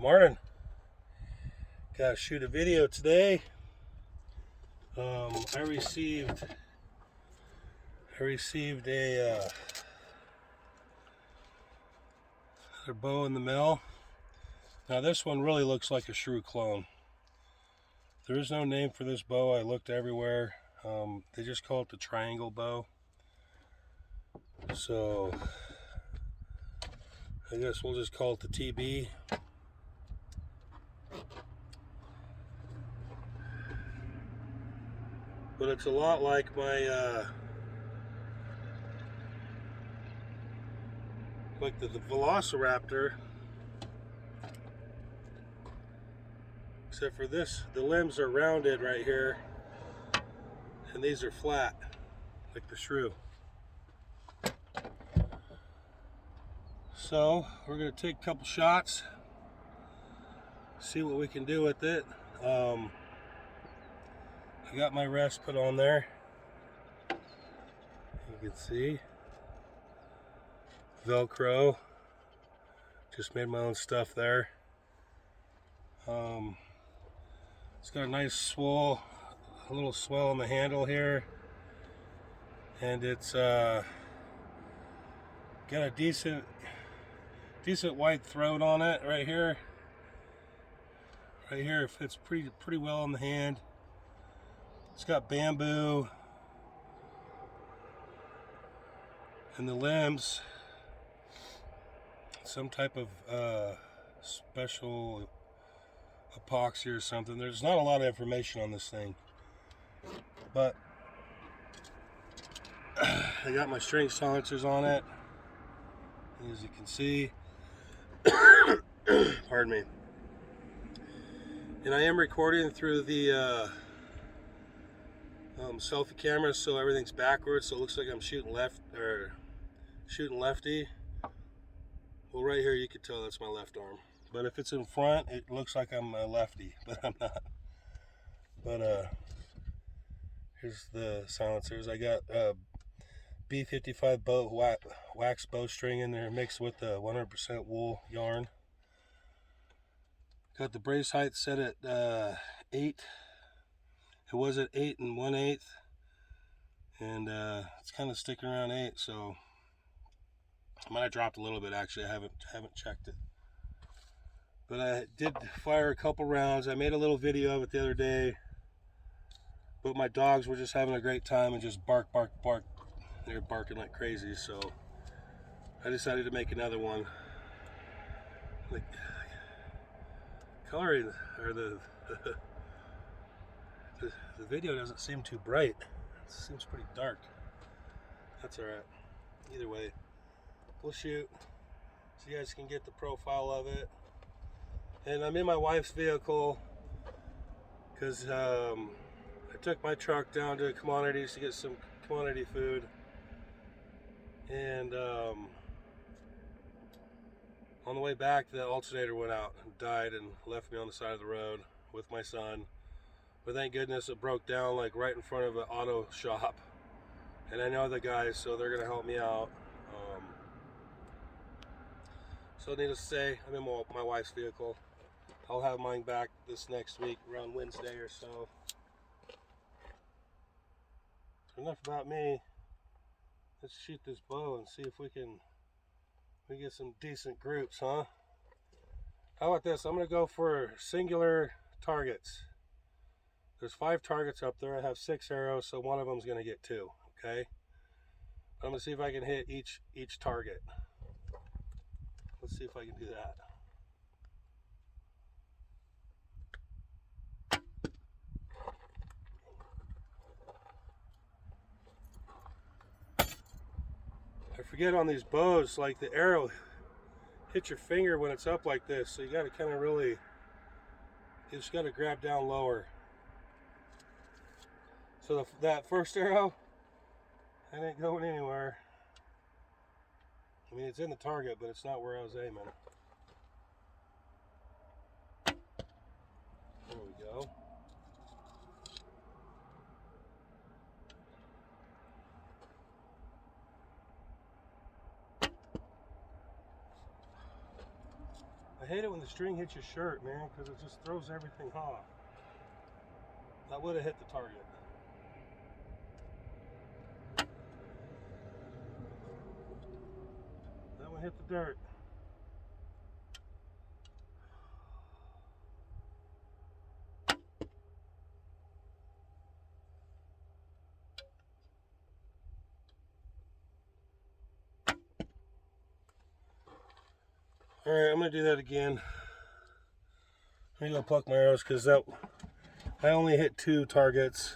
Morning. Gotta shoot a video today. I received a another bow in the mail. Now this one really looks like a shrew clone. There is no name for this bow. I looked everywhere. They just call it the triangle bow. So I guess we'll just call it the TB. But it's a lot like my the Velociraptor, except for this, the limbs are rounded right here, and these are flat, like the shrew. So we're going to take a couple shots, see what we can do with it. I got my rest put on there. You can see Velcro. Just made my own stuff there. It's got a nice swell, a little swell in the handle here, and it's got a decent wide throat on it right here. Right here, it fits pretty well in the hand. It's got bamboo in the limbs, some type of special epoxy or something. There's not a lot of information on this thing, but I got my string silencers on it, as you can see. Pardon me. And I am recording through the selfie camera, so everything's backwards, so it looks like I'm shooting lefty. Well, right here you can tell that's my left arm, but if it's in front it looks like I'm a lefty, but I'm not. But here's the silencers. I got B55 bow wax bowstring in there mixed with the 100% wool yarn. Got the brace height set at 8. It was at 8 1/8, and it's kind of sticking around 8, so I might have dropped a little bit. Actually, I haven't checked it, but I did fire a couple rounds. I made a little video of it the other day, but my dogs were just having a great time and just bark. They were barking like crazy, so I decided to make another one. Like, coloring or the video doesn't seem too bright. It seems pretty dark. That's all right. Either way, we'll shoot so you guys can get the profile of it. And I'm in my wife's vehicle because I took my truck down to Commodities to get some commodity food, and on the way back the alternator went out and died and left me on the side of the road with my son. But thank goodness it broke down like right in front of an auto shop, and I know the guys, so they're gonna help me out. So needless to say, I'm in my wife's vehicle. I'll have mine back this next week around Wednesday or so. Enough about me. Let's shoot this bow and see if we get some decent groups, huh? How about this? I'm gonna go for singular targets. There's 5 targets up there. I have 6 arrows, so one of them's gonna get 2. Okay. I'm gonna see if I can hit each target. Let's see if I can do that. I forget on these bows, like the arrow hits your finger when it's up like this, so you got to kind of you just got to grab down lower. So that first arrow, that ain't going anywhere. I mean, it's in the target, but it's not where I was aiming. There we go. I hate it when the string hits your shirt, man, because it just throws everything off. That would have hit the target. That one hit the dirt. Alright, I'm going to do that again. I'm going to go pluck my arrows because I only hit 2 targets.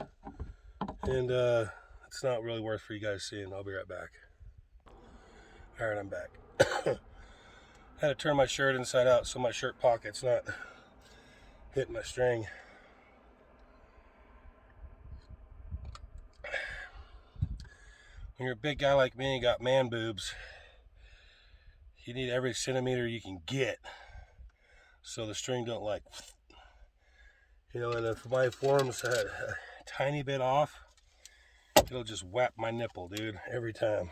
And it's not really worth for you guys seeing. I'll be right back. Alright, I'm back. I had to turn my shirt inside out so my shirt pocket's not hitting my string. When you're a big guy like me and got man boobs, you need every centimeter you can get so the string don't like, you know, and if my form's a tiny bit off, it'll just whap my nipple, dude, every time.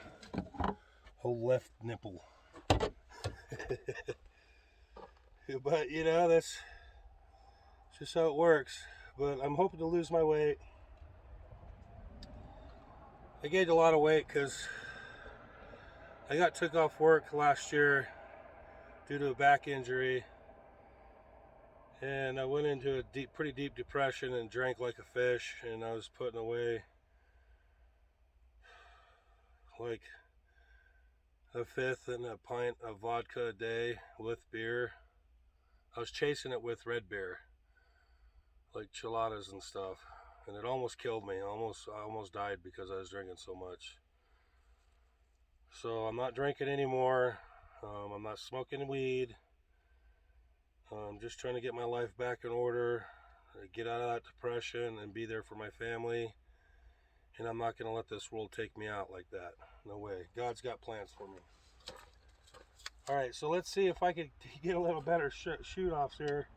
Whole left nipple. But you know, that's just how it works. But I'm hoping to lose my weight. I gained a lot of weight because I got took off work last year due to a back injury, and I went into a pretty deep depression and drank like a fish, and I was putting away like a fifth and a pint of vodka a day with beer. I was chasing it with red beer, like chiladas and stuff, and it almost killed me. I almost died because I was drinking so much. So I'm not drinking anymore. I'm not smoking weed. I'm just trying to get my life back in order, get out of that depression and be there for my family. And I'm not going to let this world take me out like that. No way. God's got plans for me. Alright, so let's see if I could get a little better shoot-offs here.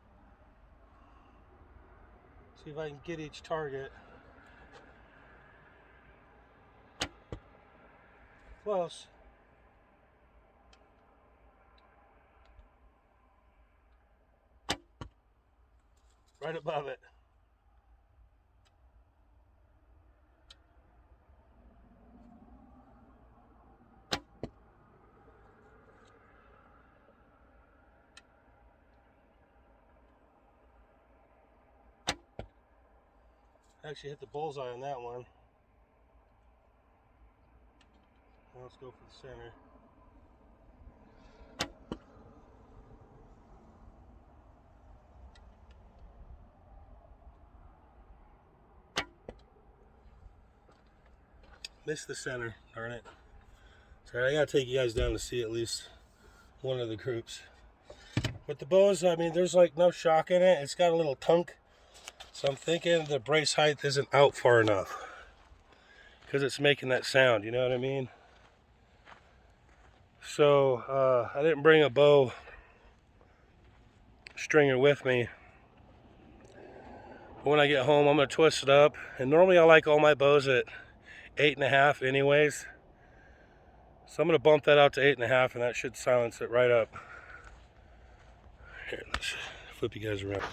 See if I can get each target. Close. Right above it. Actually hit the bullseye on that one. Now let's go for the center. Missed the center, darn it. Sorry, I gotta take you guys down to see at least one of the groups. With the bows, I mean, there's like no shock in it. It's got a little tunk. So I'm thinking the brace height isn't out far enough because it's making that sound, you know what I mean? So I didn't bring a bow stringer with me. But when I get home, I'm gonna twist it up. And normally I like all my bows at 8.5 anyways. So I'm gonna bump that out to 8.5 and that should silence it right up. Here, let's flip you guys around.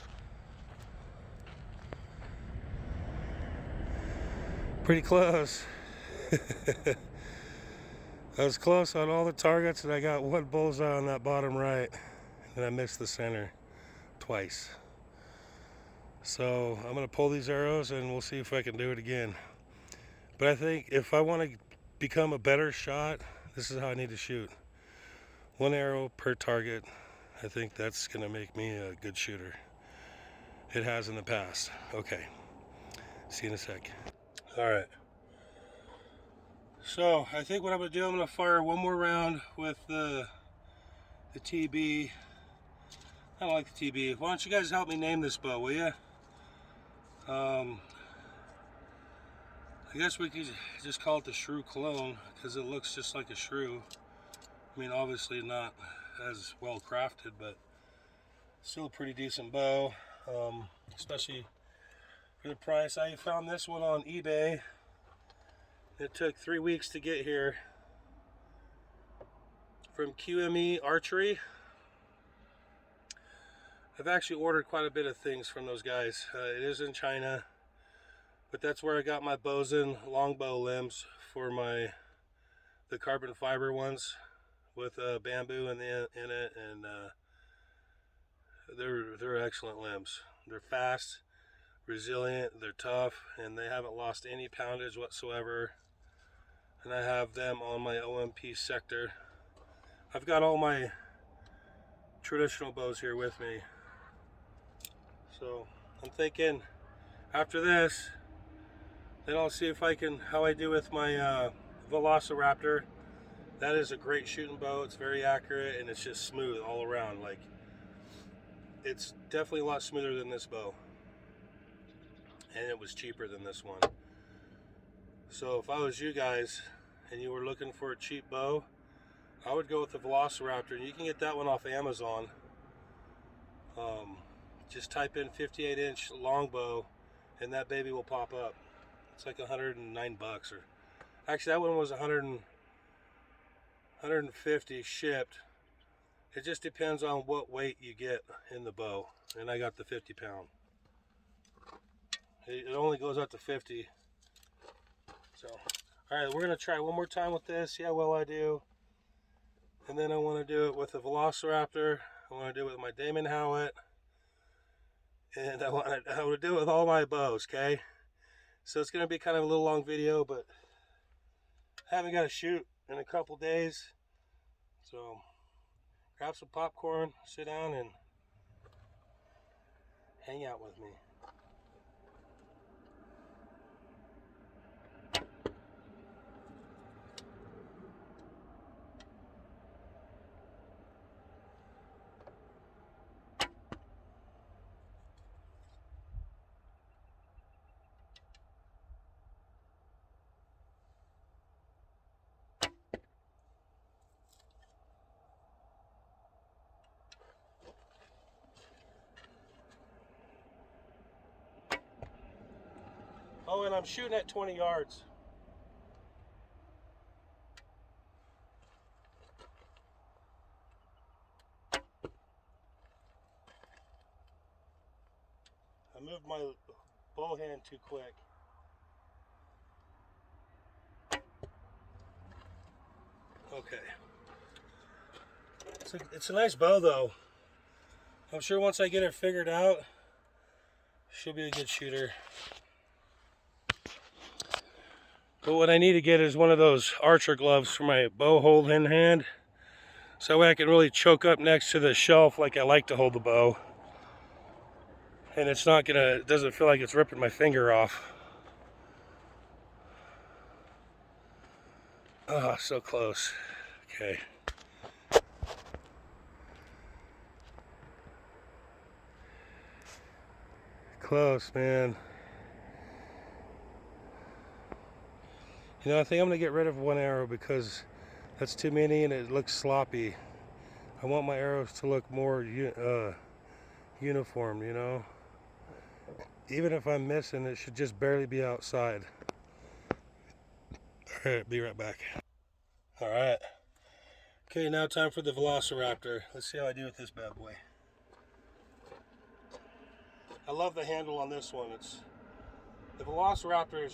Pretty close. I was close on all the targets and I got one bullseye on that bottom right. And I missed the center twice. So I'm gonna pull these arrows and we'll see if I can do it again. But I think if I want to become a better shot, this is how I need to shoot. 1 arrow per target. I think that's gonna make me a good shooter. It has in the past. Okay, see you in a sec. All right. So I think what I'm gonna do, I'm gonna fire one more round with the TB. I don't like the TB. Why don't you guys help me name this bow, will you? I guess we could just call it the shrew clone because it looks just like a shrew. I mean, obviously not as well crafted, but still a pretty decent bow, especially for the price. I found this one on eBay. It took 3 weeks to get here from QME Archery. I've actually ordered quite a bit of things from those guys. It is in China, but that's where I got my Bosun longbow limbs for the carbon fiber ones with bamboo in it, and they're excellent limbs. They're fast, resilient, they're tough, and they haven't lost any poundage whatsoever. And I have them on my OMP Sector. I've got all my traditional bows here with me. So I'm thinking after this, then I'll see if how I do with my Velociraptor. That is a great shooting bow. It's very accurate and it's just smooth all around. Like, it's definitely a lot smoother than this bow. And it was cheaper than this one. So if I was you guys and you were looking for a cheap bow, I would go with the Velociraptor. You can get that one off Amazon. Just type in 58-inch longbow and that baby will pop up. It's like $109 or actually that one was 150 shipped. It just depends on what weight you get in the bow, and I got the 50-pound. It only goes up to 50. So all right, we're gonna try one more time with this, see how well I do, and then I want to do it with the Velociraptor. I want to do it with my Damon Howitt, and I want to do it with all my bows. Okay, so it's gonna be kind of a little long video, but I haven't got to shoot in a couple days, so grab some popcorn, sit down, and hang out with me. Oh, and I'm shooting at 20 yards. I moved my bow hand too quick. Okay. It's a nice bow though. I'm sure once I get it figured out, she'll be a good shooter. But what I need to get is one of those archer gloves for my bow hold in hand. So that way I can really choke up next to the shelf like I like to hold the bow. And it's not gonna, it doesn't feel like it's ripping my finger off. Oh, so close. Okay. Close, man. You know, I think I'm gonna get rid of one arrow because that's too many and it looks sloppy. I want my arrows to look more uniform, you know? Even if I'm missing, it should just barely be outside. All right, be right back. All right. Okay, now time for the Velociraptor. Let's see how I do with this bad boy. I love the handle on this one. The Velociraptor.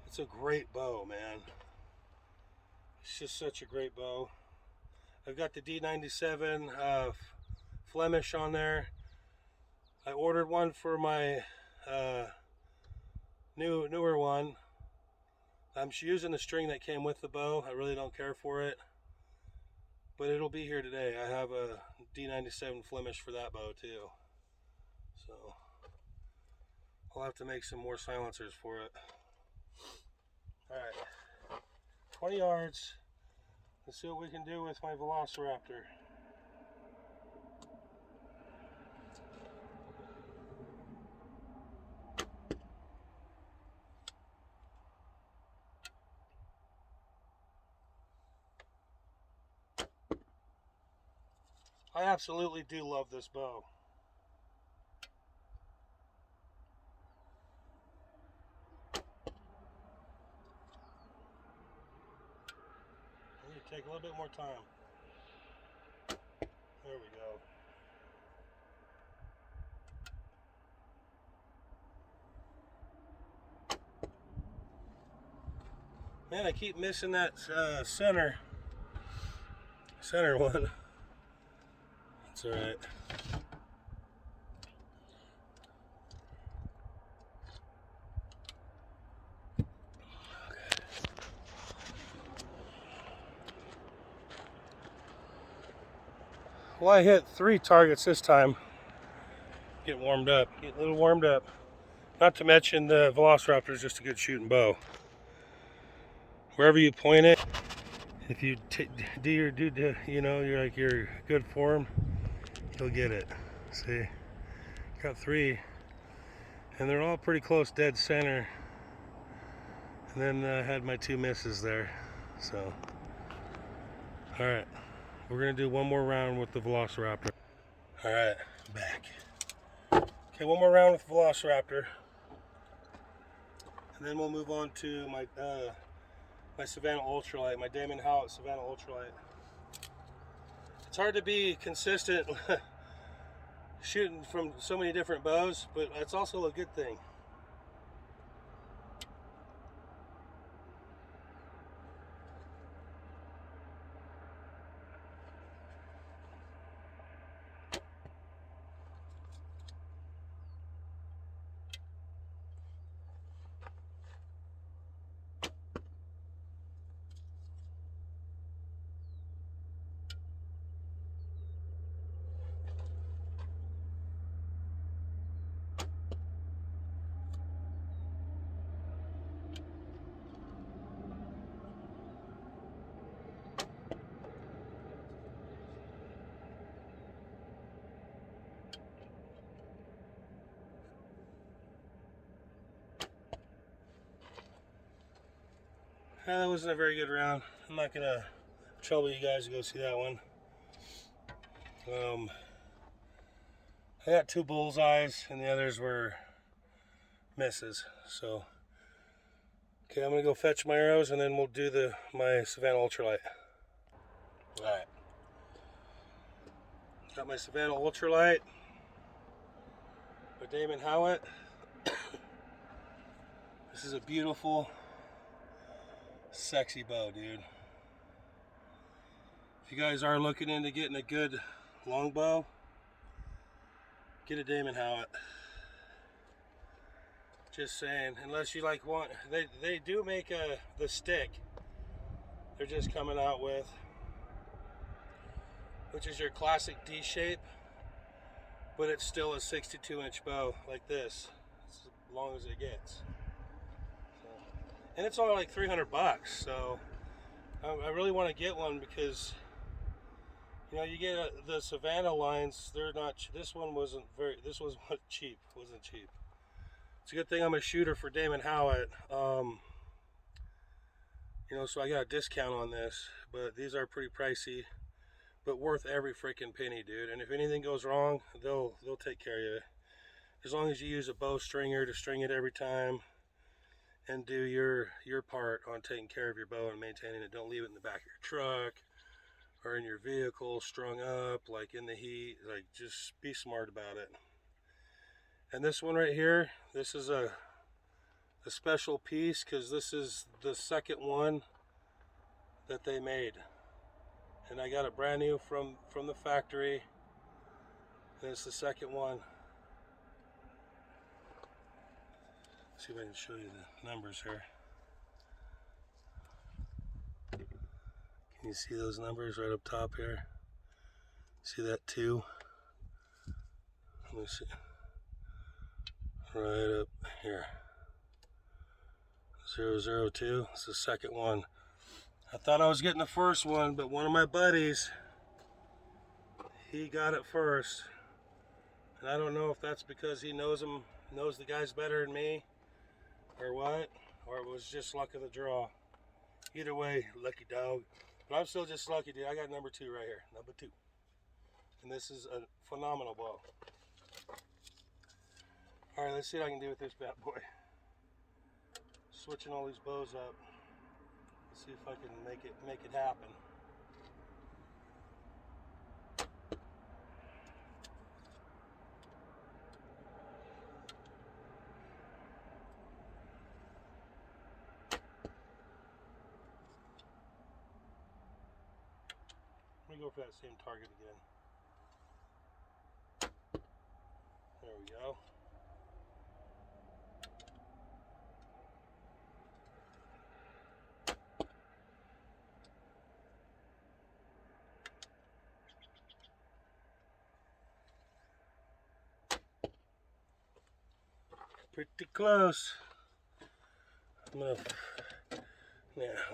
It's a great bow, man. It's just such a great bow. I've got the D97 Flemish on there. I ordered one for my newer one. I'm using the string that came with the bow. I really don't care for it, but it'll be here today. I have a D97 Flemish for that bow too, so I'll have to make some more silencers for it. All right, 20 yards. Let's see what we can do with my Velociraptor. I absolutely do love this bow. I need to take a little bit more time. There we go. Man, I keep missing that center one. It's all right. Well, I hit 3 targets this time. Get warmed up. Get a little warmed up. Not to mention the Velociraptor is just a good shooting bow. Wherever you point it, if you do your your good form, you'll get it. See, got 3, and they're all pretty close, dead center. And then I had my 2 misses there. So, all right, we're gonna do one more round with the Velociraptor. All right, back. Okay, one more round with the Velociraptor, and then we'll move on to my my Savannah Ultralight, my Damon Howitt Savannah Ultralight. It's hard to be consistent shooting from so many different bows, but it's also a good thing. That wasn't a very good round. I'm not gonna trouble you guys to go see that one. I got 2 bullseyes and the others were misses. So, okay, I'm gonna go fetch my arrows and then we'll do my Savannah Ultralight. All right, got my Savannah Ultralight, my Damon Howitt. This is a beautiful, sexy bow, dude. If you guys are looking into getting a good longbow, get a Damon Howitt. Just saying, unless you like want, they do make the stick. They're just coming out with, which is your classic D shape, but it's still a 62-inch bow like this, as long as it gets. So, and it's only like 300 bucks. So I really want to get one because, you know, you get the Savannah lines. They're not. This one wasn't very. This was cheap. Wasn't cheap. It's a good thing I'm a shooter for Damon Howitt. You know, so I got a discount on this, but these are pretty pricey, but worth every freaking penny, dude. And if anything goes wrong, they'll take care of you. As long as you use a bow stringer to string it every time, and do your part on taking care of your bow and maintaining it. Don't leave it in the back of your truck or in your vehicle strung up like in the heat. Like, just be smart about it. And this one right here, this is a special piece because this is the second one that they made, and I got it brand new from the factory, and it's the second one. Let's see if I can show you the numbers here. Can you see those numbers right up top here? See that 2? Let me see. Right up here. 002. It's the second one. I thought I was getting the first one, but one of my buddies, he got it first. And I don't know if that's because he knows the guys better than me, or what, or it was just luck of the draw. Either way, lucky dog. But I'm still just lucky, dude. I got number 2 right here, number 2. And this is a phenomenal bow. All right, let's see what I can do with this bad boy. Switching all these bows up. Let's see if I can make it happen. me go for that same target again. There we go. Pretty close. Yeah,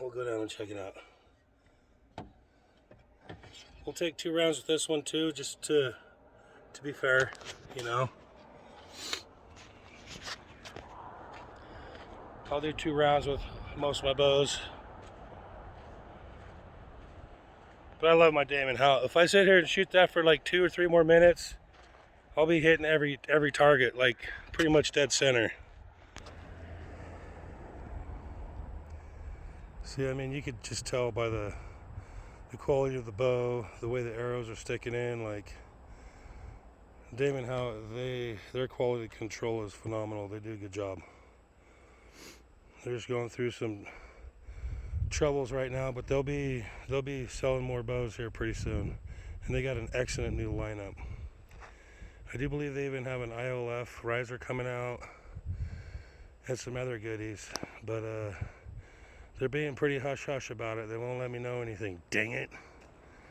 we'll go down and check it out. We'll take 2 rounds with this one too, just to be fair, you know. I'll do 2 rounds with most of my bows. But I love my Damon How. If I sit here and shoot that for like 2 or 3 more minutes, I'll be hitting every target, like pretty much dead center. See, I mean, you could just tell by the quality of the bow, the way the arrows are sticking in, like Damon How, their quality control is phenomenal. They do a good job. They're just going through some troubles right now, but they'll be selling more bows here pretty soon, and they got an excellent new lineup. I do believe they even have an ILF riser coming out and some other goodies, but they're being pretty hush-hush about it. They won't let me know anything. Dang it.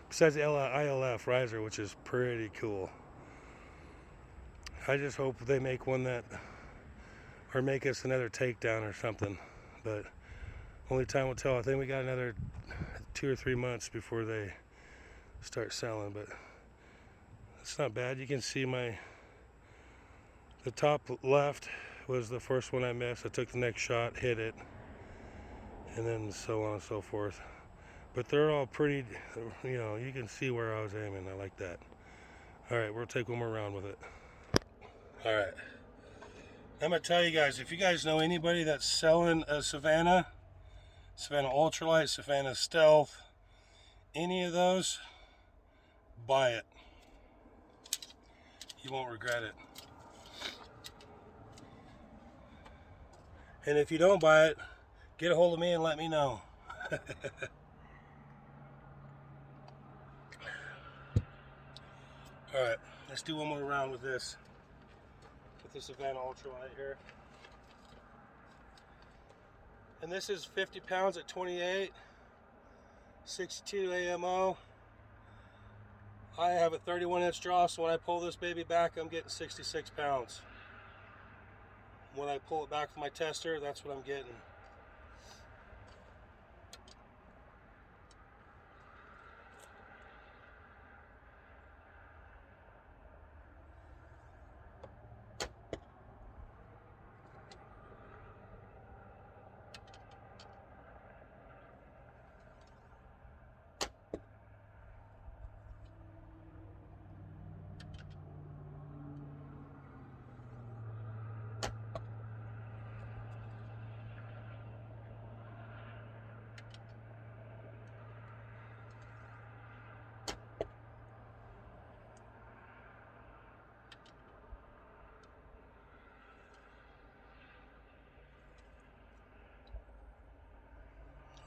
Besides the ILF riser, which is pretty cool. I just hope they make one that, or make us another takedown or something. But only time will tell. I think we got another 2 or 3 months before they start selling. But it's not bad. You can see the top left was the first one I missed. I took the next shot, hit it, and then so on and so forth. But they're all pretty, you know, you can see where I was aiming. I like that. All right, we'll take one more round with it. All right. I'm going to tell you guys, if you guys know anybody that's selling a Savannah Ultralight, Savannah Stealth, any of those, buy it. You won't regret it. And if you don't buy it, get a hold of me and let me know. Alright, let's do one more round with this. With the Savannah Ultralight here. And this is 50 pounds at 28, 62 AMO. I have a 31-inch draw, so when I pull this baby back, I'm getting 66 pounds. When I pull it back with my tester, that's what I'm getting.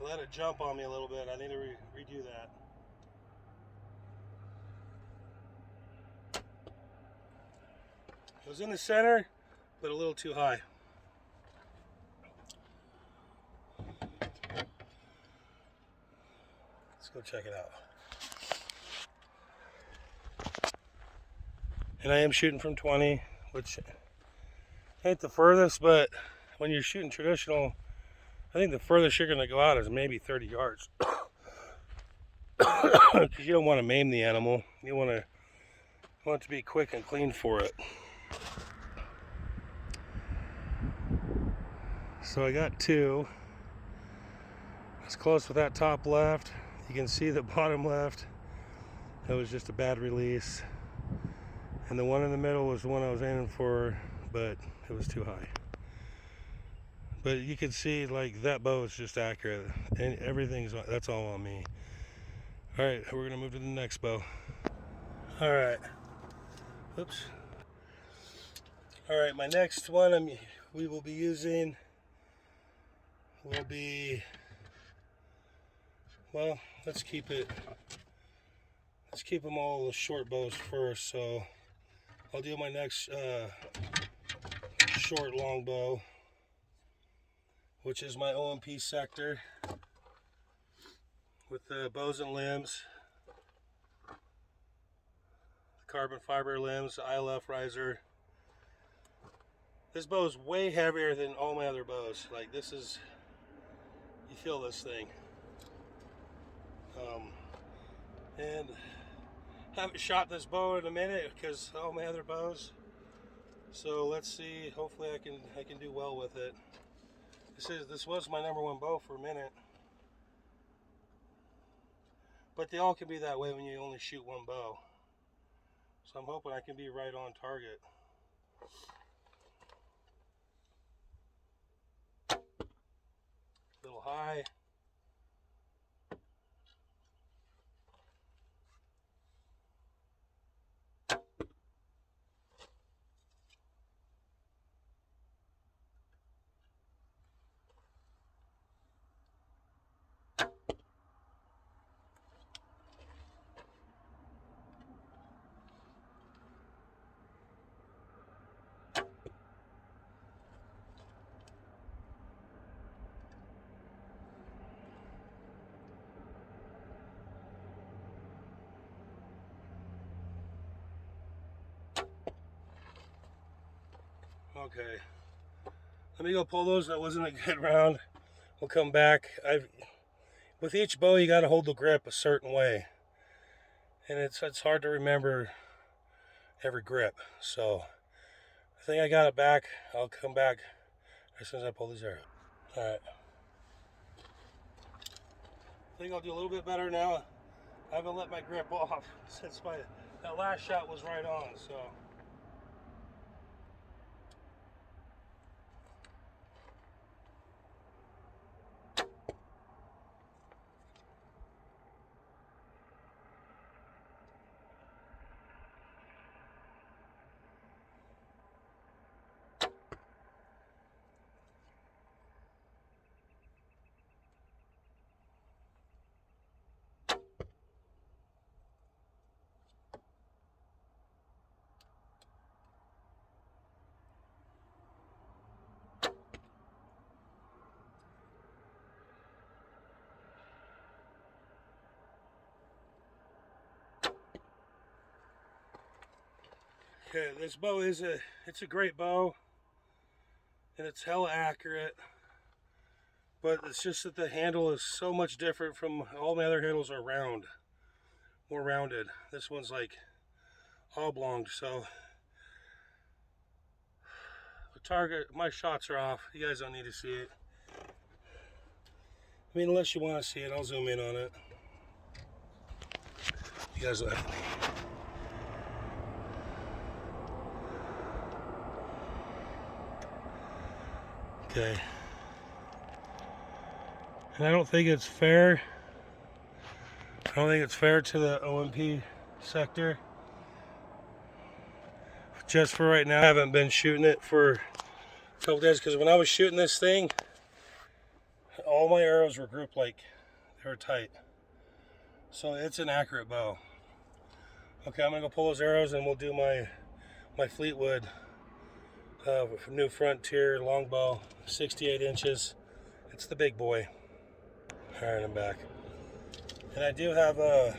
Let it jump on me a little bit. I need to redo that. It was in the center, but a little too high. Let's go check it out. And I am shooting from 20, which ain't the furthest, but when you're shooting traditional, I think the furthest you're going to go out is maybe 30 yards. Because you don't want to maim the animal. You want it to be quick and clean for it. So I got 2. It's close with that top left. You can see the bottom left. That was just a bad release. And the one in the middle was the one I was aiming for, but it was too high. But you can see, like, that bow is just accurate, and that's all on me. All right, we're gonna move to the next bow. All right. Oops. All right, my next one we will be using will be, well, let's keep it let's keep them all short bows first. So I'll do my next short longbow, which is my OMP Sector with the bows and limbs, carbon fiber limbs, ILF riser. This bow is way heavier than all my other bows. Like, this is, you feel this thing. And haven't shot this bow in a minute because all my other bows. So let's see. Hopefully I can do well with it. This was my #1 bow for a minute. But they all can be that way when you only shoot one bow. So I'm hoping I can be right on target. A little high. Okay, let me go pull those. That wasn't a good round. We'll come back. With each bow you got to hold the grip a certain way, and it's hard to remember every grip. So I think I got it back. I'll come back as soon as I pull these arrows. All right. I think I'll do a little bit better now. I haven't let my grip off since that last shot was right on. So. Okay, this bow it's a great bow, and it's hella accurate, but it's just that the handle is so much different from all my other handles are more rounded. This one's like oblong, so the target, my shots are off. You guys don't need to see it. I mean, unless you want to see it, I'll zoom in on it. You guys will have to. Okay. And I don't think it's fair. I don't think it's fair to the OMP Sector. Just for right now, I haven't been shooting it for a couple days because when I was shooting this thing, all my arrows were grouped like they were tight. So it's an accurate bow. Okay, I'm gonna go pull those arrows and we'll do my Fleetwood New Frontier longbow, 68 inches. It's the big boy. All right, I'm back. And I do have a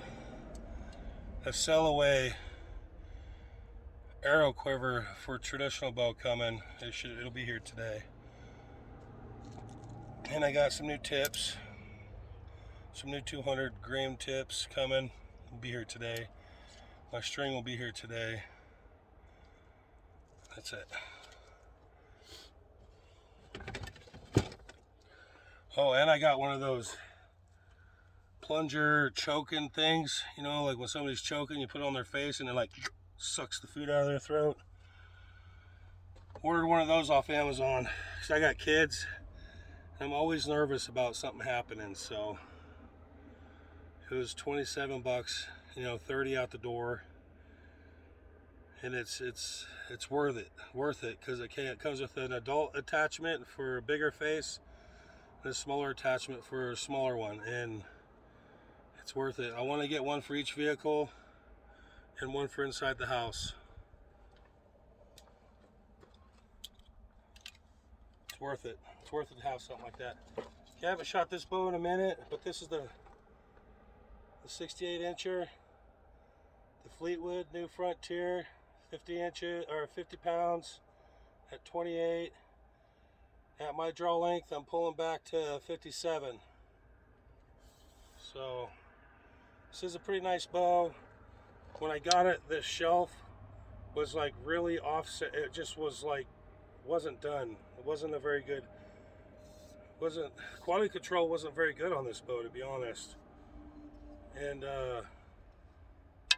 sell-away arrow quiver for traditional bow coming. It'll be here today. And I got some new tips, some new 200 gram tips coming. Will be here today. My string will be here today. That's it. Oh, and I got one of those plunger choking things, you know, like when somebody's choking, you put it on their face and it like sucks the food out of their throat. Ordered one of those off Amazon because I got kids and I'm always nervous about something happening. So it was 27 bucks, you know, 30 out the door, and it's worth it because it comes with an adult attachment for a bigger face and a smaller attachment for a smaller one, and it's worth it. I want to get one for each vehicle. and one for inside the house. It's worth it. It's worth it to have something like that. I haven't shot this bow in a minute, but this is the 68 incher, the Fleetwood New Frontier, 50 inches or 50 pounds at 28. At my draw length, I'm pulling back to 57. So this is a pretty nice bow. When I got it, the shelf was like really offset. It just was like, wasn't done. It wasn't a very good, quality control wasn't very good on this bow, to be honest. And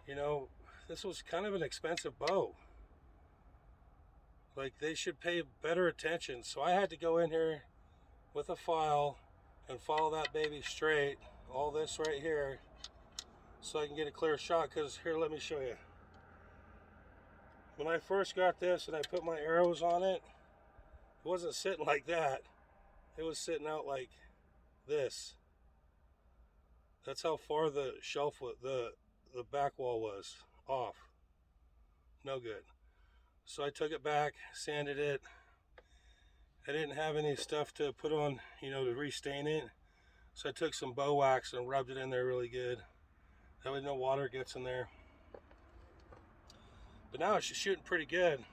you know, this was kind of an expensive bow. Like, they should pay better attention. So I had to go in here with a file and follow that baby straight, all this right here, so I can get a clear shot. Because here, let me show you. When I first got this and I put my arrows on it, it wasn't sitting like that. It was sitting out like this. That's how far the shelf, the back wall was off. No good. So I took it back, sanded it. I didn't have any stuff to put on, you know, to restain it. So I took some bow wax and rubbed it in there really good. That way no water gets in there. But now it's just shooting pretty good.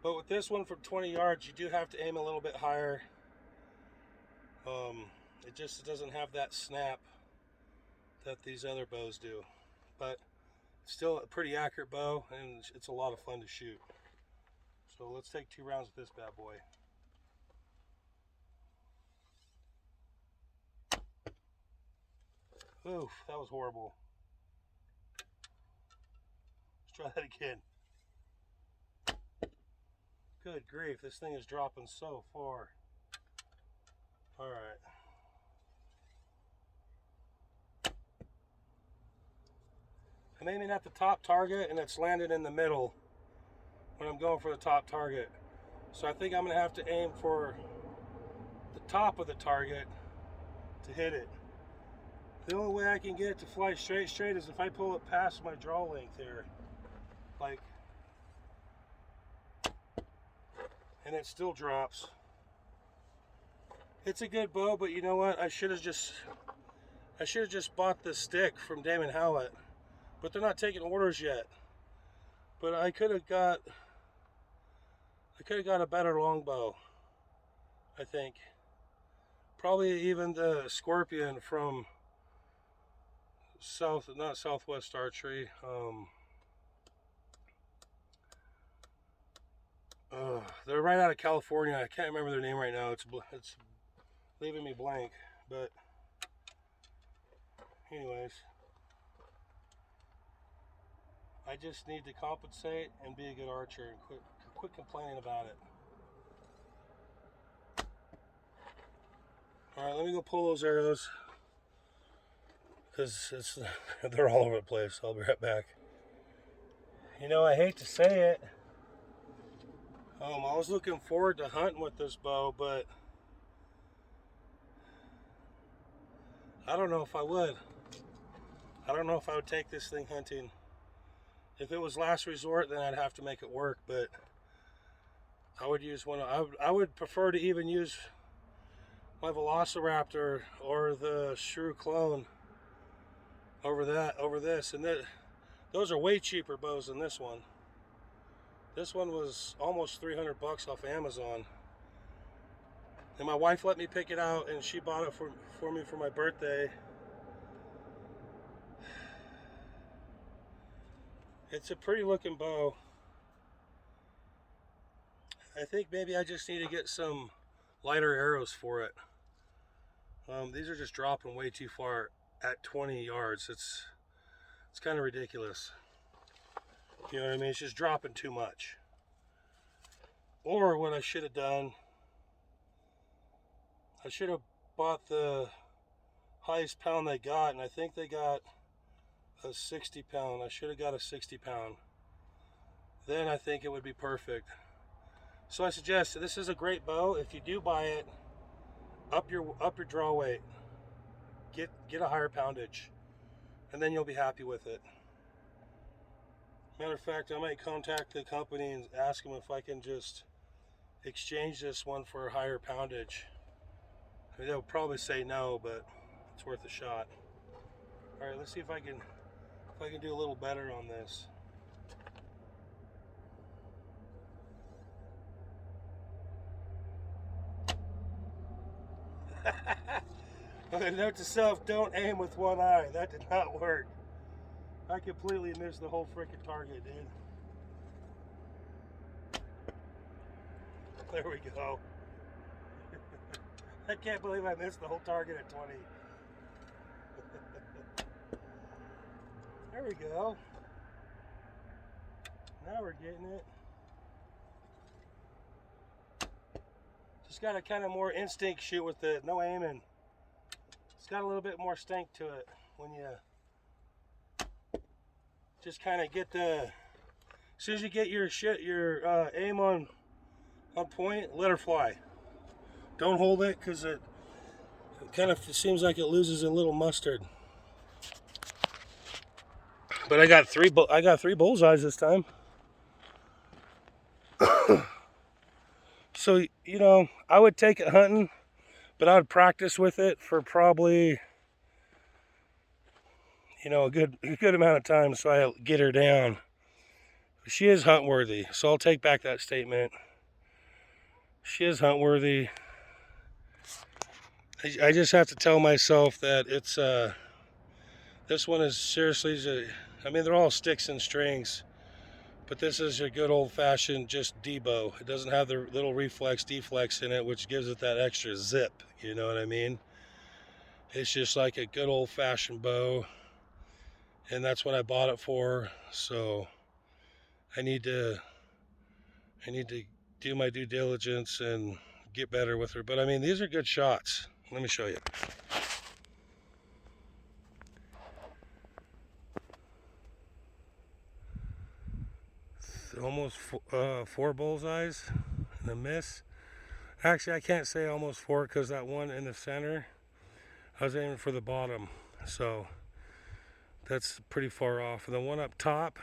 But with this one from 20 yards, you do have to aim a little bit higher. It just doesn't have that snap that these other bows do. But still a pretty accurate bow, and it's a lot of fun to shoot. So let's take 2 rounds with this bad boy. Oof, that was horrible. Let's try that again. Good grief, this thing is dropping so far. All right. I'm aiming at the top target, and it's landed in the middle when I'm going for the top target. So I think I'm gonna have to aim for the top of the target to hit it. The only way I can get it to fly straight is if I pull it past my draw length here. Like, and it still drops. It's a good bow, but you know what? I should have just bought the stick from Damon Howlett. But they're not taking orders yet. But I could have got a better longbow, I think. Probably even the Scorpion from not Southwest Archery. They're right out of California. I can't remember their name right now. It's leaving me blank. But anyways, I just need to compensate and be a good archer and quit complaining about it. All right, let me go pull those arrows, because they're all over the place. I'll be right back. You know, I hate to say it. I was looking forward to hunting with this bow, but I don't know if I would. I don't know if I would take this thing hunting. If it was last resort, then I'd have to make it work, but I would use one. I would prefer to even use my Velociraptor or the shrew clone over this. And those are way cheaper bows than this one. This one was almost 300 bucks off Amazon. And my wife let me pick it out, and she bought it for me for my birthday. It's a pretty looking bow. I think maybe I just need to get some lighter arrows for it. These are just dropping way too far at 20 yards. It's kind of ridiculous. You know what I mean? It's just dropping too much. Or what I should have done, I should have bought the highest pound they got, and I think they got a 60 pound. I should have got a 60 pound. Then I think it would be perfect. So I suggest this is a great bow. If you do buy it, up your draw weight. Get a higher poundage, and then you'll be happy with it. Matter of fact, I might contact the company and ask them if I can just exchange this one for a higher poundage. I mean, they'll probably say no, but it's worth a shot. All right, let's see if I can do a little better on this. Note to self, don't aim with one eye. That did not work. I completely missed the whole freaking target, dude. There we go. I can't believe I missed the whole target at 20. There we go. Now we're getting it. Just got a kind of more instinct shoot with it, no aiming. It's got a little bit more stink to it when you just kind of get the, as soon as you get your aim on point, let her fly. Don't hold it, because it kind of seems like it loses a little mustard. But I got three bullseyes this time. So, you know, I would take it hunting, but I would practice with it for probably, you know, a good amount of time, so I get her down. She is hunt worthy, so I'll take back that statement. She is hunt worthy. I just have to tell myself that it's this one is seriously, I mean, they're all sticks and strings, but this is a good old-fashioned just D-bow. It doesn't have the little reflex deflex in it, which gives it that extra zip, you know what I mean? It's just like a good old-fashioned bow, and that's what I bought it for. So I need to do my due diligence and get better with her. But I mean, these are good shots. Let me show you. Almost 4 bullseyes and a miss. Actually, I can't say almost 4, because that one in the center, I was aiming for the bottom, so that's pretty far off. And the one up top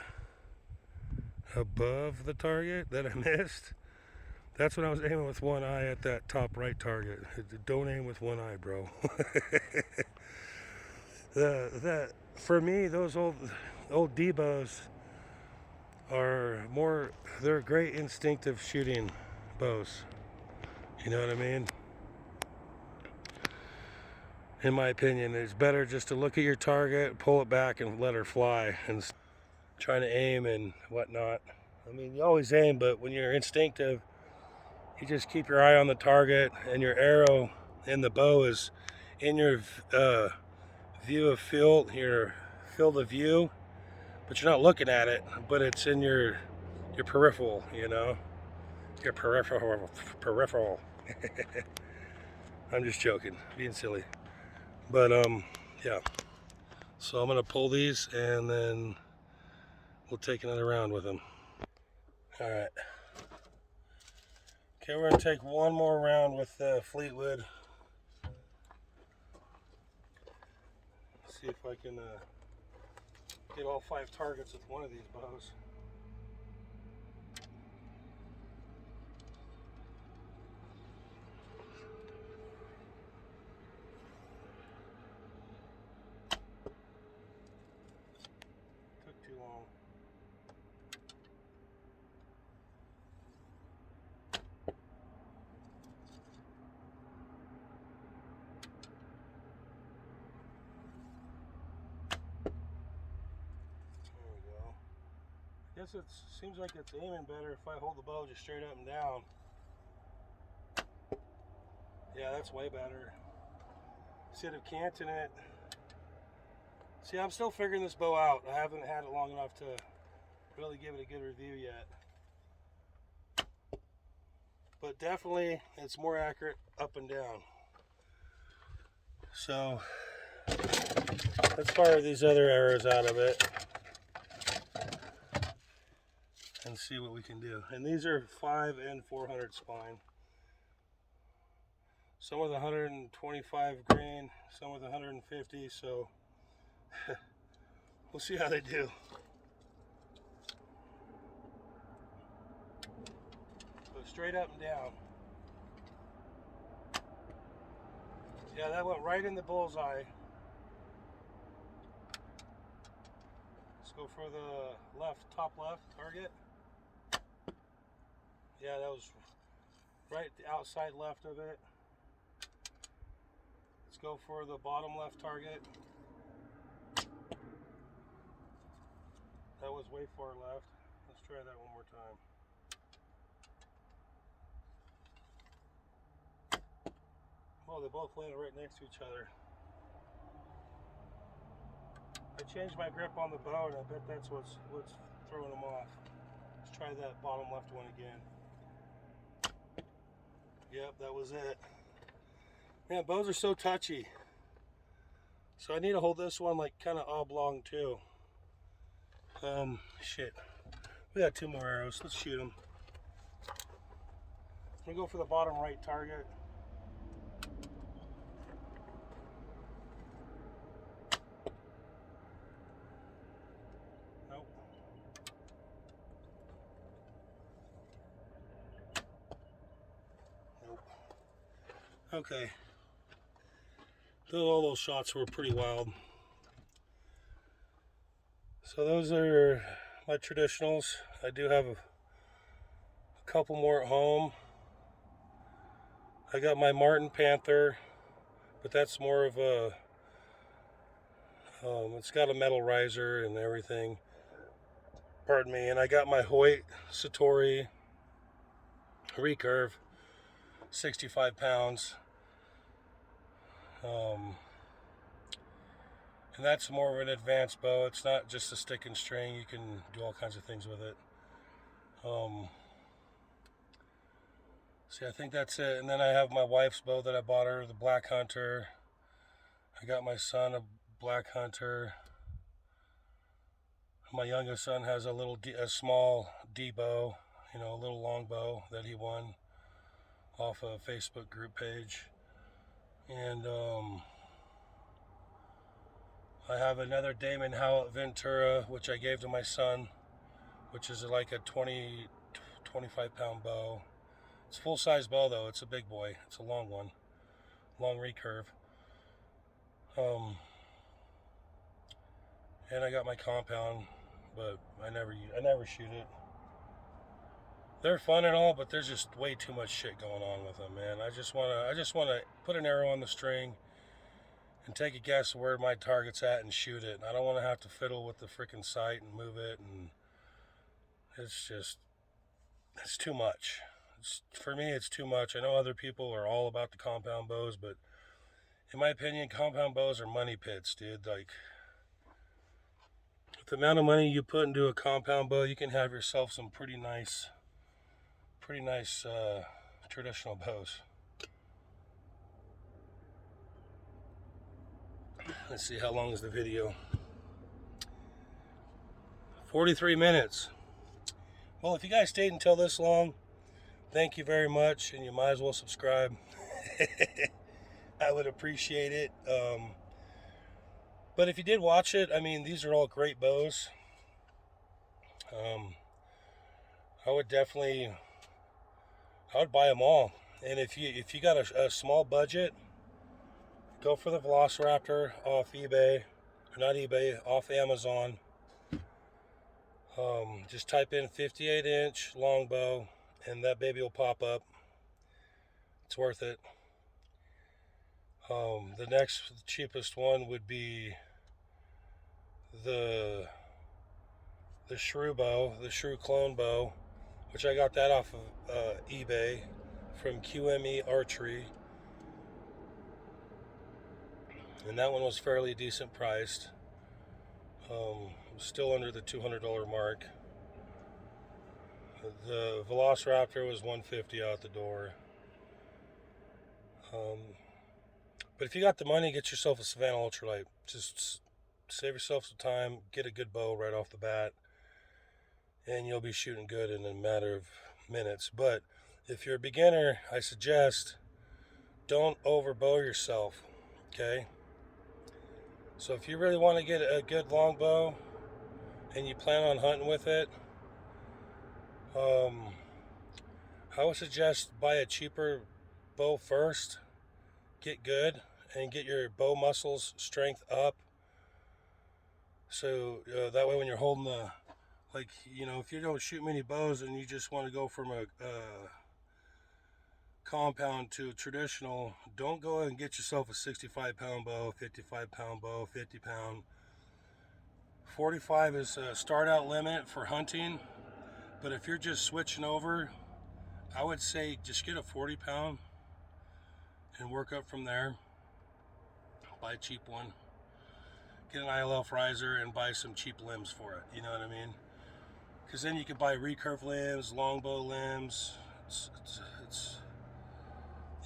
above the target that I missed, that's when I was aiming with one eye at that top right target. Don't aim with one eye, bro. For me, those old D-bows are more, they're great instinctive shooting bows. You know what I mean? In my opinion, it's better just to look at your target, pull it back, and let her fly, and trying to aim and whatnot. I mean, you always aim, but when you're instinctive, you just keep your eye on the target, and your arrow in the bow is in your view of field, your field of view, but you're not looking at it, but it's in your peripheral, you know? Your peripheral. I'm just joking, being silly. But yeah. So I'm gonna pull these, and then we'll take another round with them. All right. Okay, we're gonna take one more round with Fleetwood. See if I can get all 5 targets with one of these bows. Took too long. There we go. I guess it seems like it's aiming better if I hold the bow just straight up and down. Yeah, that's way better. Instead of canting it. See, I'm still figuring this bow out. I haven't had it long enough to really give it a good review yet. But definitely, it's more accurate up and down. So, let's fire these other arrows out of it and see what we can do. And these are 5 and 400 spine. Some with 125 grain, some with 150, so we'll see how they do. straight up and down. Yeah, that went right in the bullseye. Let's go for the left, top left target. Yeah, that was right at the outside left of it. Let's go for the bottom left target. That was way far left. Let's try that one more time. Oh, they both landed right next to each other. I changed my grip on the bow, and I bet that's what's throwing them off. Let's try that bottom left one again. Yep, that was it. Man, bows are so touchy. So I need to hold this one like kind of oblong too. Shit. We got 2 more arrows. Let's shoot them. I'm gonna go for the bottom right target. Nope. Nope. Okay. All those shots were pretty wild. So those are my traditionals. I do have a couple more at home. I got my Martin Panther, but that's more of a, it's got a metal riser and everything. Pardon me. And I got my Hoyt Satori recurve, 65 pounds. And that's more of an advanced bow. It's not just a stick and string. You can do all kinds of things with it. See, I think that's it. And then I have my wife's bow that I bought her, the Black Hunter. I got my son a Black Hunter. My youngest son has a small D bow, you know, a little long bow that he won off a Facebook group page. And I have another Damon Howlett Ventura, which I gave to my son, which is like a 25 pound bow. It's a full-size bow though. It's a big boy. It's a long one, long recurve. And I got my compound, but I never shoot it. They're fun and all, but there's just way too much shit going on with them, man. I just wanna put an arrow on the string and take a guess where my target's at and shoot it. I don't want to have to fiddle with the freaking sight and move it, and it's too much. For me, it's too much. I know other people are all about the compound bows, but in my opinion, compound bows are money pits, dude. Like, with the amount of money you put into a compound bow, you can have yourself some pretty nice traditional bows. Let's see, how long is the video? 43 minutes. Well, if you guys stayed until this long, thank you very much, and you might as well subscribe. I would appreciate it. But if you did watch it, I mean, these are all great bows. I would buy them all. And if you got a small budget, go for the Velociraptor off eBay, or not eBay, off Amazon. Just type in 58-inch longbow, and that baby will pop up. It's worth it. The next cheapest one would be the shrew bow, the shrew clone bow, which I got that off of eBay from QME Archery. And that one was fairly decent priced. Still under the $200 mark. The Velociraptor was $150 out the door. But if you got the money, get yourself a Savannah Ultralight. Just save yourself some time, get a good bow right off the bat, and you'll be shooting good in a matter of minutes. But if you're a beginner, I suggest don't overbow yourself, okay? So if you really want to get a good longbow and you plan on hunting with it, I would suggest buy a cheaper bow first, get good, and get your bow muscles strength up. So that way when you're holding the, like, you know, if you don't shoot many bows and you just want to go from a compound to traditional, don't go and get yourself a 65-pound bow, 55-pound bow, 50-pound. 45 is a start out limit for hunting, but if you're just switching over, I would say just get a 40-pound and work up from there. Buy a cheap one, get an ILF riser and buy some cheap limbs for it, you know what I mean? Because then you can buy recurve limbs, longbow limbs.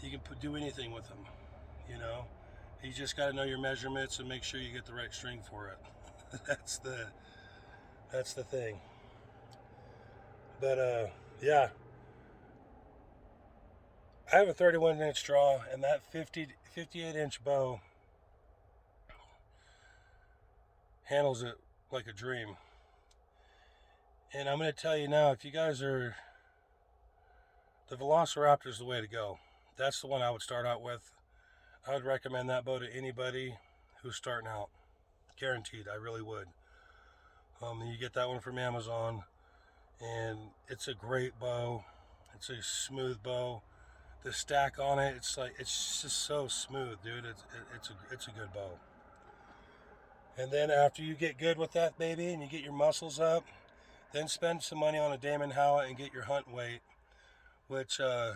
You can do anything with them, you know. You just got to know your measurements and make sure you get the right string for it. that's the thing. But yeah, I have a 31-inch draw, and that 58-inch bow handles it like a dream. And I'm going to tell you now, if you guys are, the Velociraptor is the way to go. That's the one I would start out with. I would recommend that bow to anybody who's starting out. Guaranteed, I really would. You get that one from Amazon, and it's a great bow. It's a smooth bow. The stack on it, it's just so smooth, dude. It's a good bow. And then after you get good with that baby and you get your muscles up, then spend some money on a Damon Howitt and get your hunt weight, which I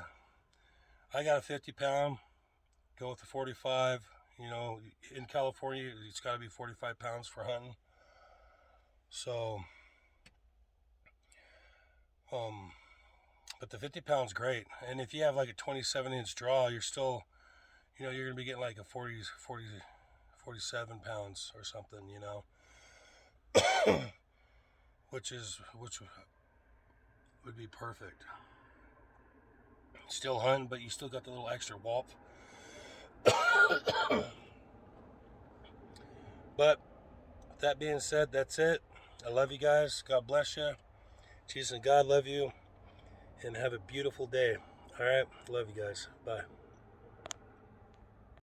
got a 50-pound. Go with the 45. You know, in California, it's got to be 45 pounds for hunting. So, but the 50 pounds great. And if you have like a 27-inch draw, you're still, you know, you're going to be getting like a 47 pounds or something, you know, which would be perfect. Still hunting, but you still got the little extra whoop. But with that being said, that's it. I love you guys. God bless you. Jesus and God love you. And have a beautiful day. All right. Love you guys. Bye.